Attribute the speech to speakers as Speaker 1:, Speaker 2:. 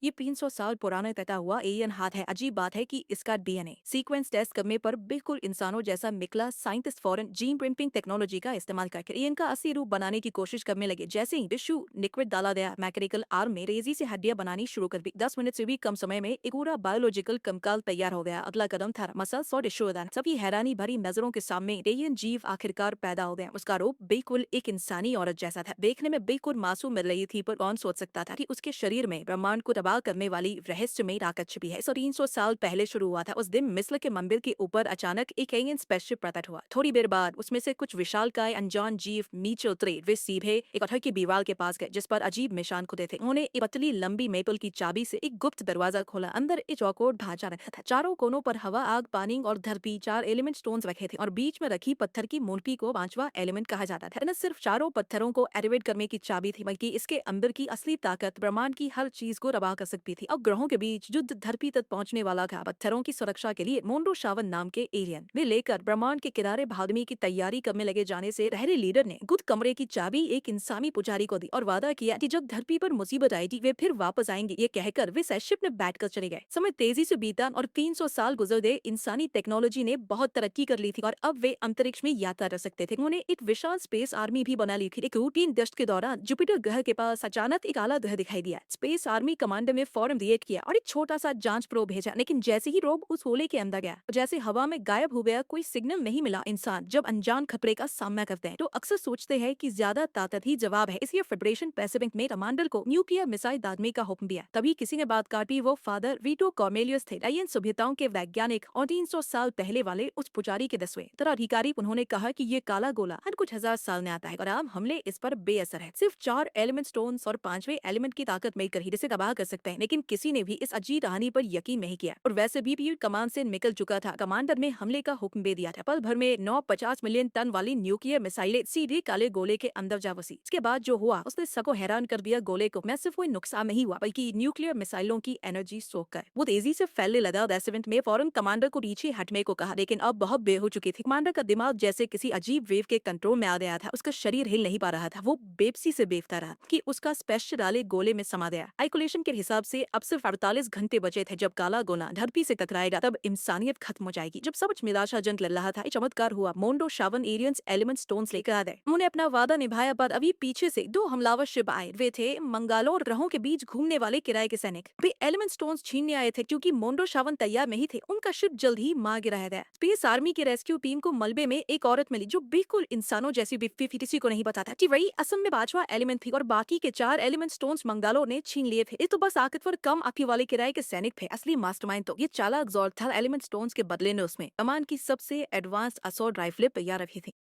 Speaker 1: ये 300 साल पुराना तैता हुआ एलियन हाथ है। अजीब बात है कि इसका डीएनए सीक्वेंस टेस्ट करने पर बिल्कुल इंसानों जैसा निकला। साइंटिस्ट फौरन जीन प्रिंटिंग टेक्नोलॉजी का इस्तेमाल करके एलियन का असली रूप बनाने की कोशिश करने लगे। जैसे ही टिश्यू लिक्विड डाला गया, मैकेनिकल आर्म में तेजी से हड्डियां बनानी शुरू कर दी। 10 मिनट से भी कम समय में एक पूरा बायोलॉजिकल कंकाल तैयार हो गया। अगला कदम था मसल्स और टिश्यू दान। सभी हैरानी भरी नजरों के सामने एलियन जीव आखिरकार पैदा हो गया। उसका रूप बिल्कुल एक इंसानी औरत जैसा था। देखने में बिल्कुल मासूम मिल रही थी, पर कौन सोच सकता था कि उसके शरीर में ब्रह्मांड को तबाह करने वाली रहस्यमयी ताकत छिपी है। 300 साल पहले शुरू हुआ था। उस दिन मिस्र के मंदिर के ऊपर अचानक एक एलियन स्पेसशिप प्रकट हुआ। थोड़ी देर बाद उसमें से कुछ विशालकाय अनजान जीव नीचे उतरे। वे सीधे एक पत्थर की दीवार के पास गए जिस पर अजीब निशान खुदे थे। उन्होंने एक पतली लंबी मेपल की चाबी से एक गुप्त दरवाजा खोला। अंदर एक चौकोर ढांचा रखा था। चारों कोनों पर हवा, आग, पानी और धरती 4 एलिमेंट स्टोन्स रखे थे और बीच में रखी पत्थर की मूर्ति को 5वां एलिमेंट कहा जाता था। न सिर्फ चारों पत्थरों को एक्टिवेट करने की चाबी थी, बल्कि इसके अंदर की असली ताकत ब्रह्मांड की हर चीज को तबाह कर सकती थी। अब ग्रहों के बीच युद्ध धरती तक पहुंचने वाला था। पत्थरों की सुरक्षा के लिए मोंडो शावन नाम के एलियन वे लेकर ब्रह्मांड के किनारे भागने की तैयारी करने लगे। जाने से पहले लीडर ने गुप्त कमरे की चाबी एक इंसानी पुजारी को दी और वादा किया कि जब धरती पर मुसीबत आएगी वे फिर वापस आएंगे। ये कहकर वे स्पेसशिप में बैठकर चले गए। समय तेजी से बीता और 300 साल गुजर गए। इंसानी टेक्नोलॉजी ने बहुत तरक्की कर ली थी और अब वे अंतरिक्ष में यात्रा कर सकते थे। उन्होंने एक विशाल स्पेस आर्मी भी बना ली थी। एक रूटीन गश्त के दौरान जुपिटर ग्रह के पास अचानक एक काला ग्रह दिखाई दिया। स्पेस आर्मी कमांडर ने फौरन रिएक्ट किया और एक छोटा सा जांच प्रोब भेजा। लेकिन जैसे ही रोब उस गोले के अंदर गया, जैसे हवा में गायब हो गया, कोई सिग्नल नहीं मिला। इंसान जब अनजान खतरे का सामना करते हैं तो अक्सर सोचते हैं कि ज्यादा ताकत ही जवाब है। इसलिए फेडरेशन पैसिफिक में कमांडर को न्यूक्लियर मिसाइल दागने का हुक्म दिया। तभी किसी ने बात काटी। वो फादर वीटो कॉर्नेलियस थे, एलियन सभ्यताओं के वैज्ञानिक और 300 साल पहले वाले उस पुजारी के 10वें उत्तराधिकारी। उन्होंने कहा कि ये काला गोला हर कुछ हजार साल में आता है और आम हमले इस पर बेअसर है। सिर्फ 4 एलिमेंट स्टोन्स और 5वें एलिमेंट की ताकत मिलकर ही इसे तबाह कर सकते हैं। लेकिन किसी ने भी इस अजीब कहानी पर यकीन नहीं किया और वैसे भी पीर कमान से निकल चुका था। कमांडर ने हमले का हुक्म दे दिया था। पल भर में 950 मिलियन टन वाली न्यूक्लियर मिसाइलें सीधे काले गोले के अंदर जा बसी। इसके बाद जो हुआ उसने सबको हैरान कर दिया। गोले को मैं सिर्फ कोई नुकसान नहीं हुआ, बल्कि न्यूक्लियर मिसाइलों की एनर्जी सोख कर वो तेजी से फैलने लगा। रेसिडेंट में फौरन कमांडर को नीचे हटने को कहा, लेकिन अब बहुत बेर हो चुकी थी। कमांडर का दिमाग जैसे किसी अजीब वेव के कंट्रोल में आ गया था। उसका शरीर हिल नहीं पा रहा था। वो बेबसी से बेवता रहा कि उसका स्पेशल डाले गोले में समा गया। आइसोलेशन के हिसाब से अब सिर्फ 48 घंटे बचे थे। जब काला गोला धरती से टकराएगा तब इंसानियत खत्म हो जाएगी। जब सब कुछ निराशाजनक लग रहा था, एक चमत्कार हुआ। Mondo Shavan aliens element stones लेकर आ गए। उन्होंने अपना वादा निभाया, पर अभी पीछे से 2 हमलावर शिप आए। वे थे मंगालोर ग्रहों के बीच घूमने वाले किराए के सैनिक। वे एलिमेंट स्टोन्स छीनने आए थे क्योंकि मोंडो शावन तैयार नहीं थे। उनका शिप जल्द ही मार गिराया गया। स्पेस आर्मी की रेस्क्यू टीम को मलबे में एक औरत मिली जो बिल्कुल इंसानों जैसी दिखती थी। किसी को नहीं पता था कि वही असम में 5वां एलिमेंट थी और बाकी के 4 एलिमेंट स्टोन्स मंगालोर ने छीन लिए थे। ये तो बस आखिर कम आंखें वाले किराए के सैनिक थे। असली मास्टरमाइंड तो ये चालाक जॉर्ज था। एलिमेंट स्टोन्स के बदले ने उसमें कमान की सबसे एडवांस असॉल्ट राइफलें तैयार रखी थी।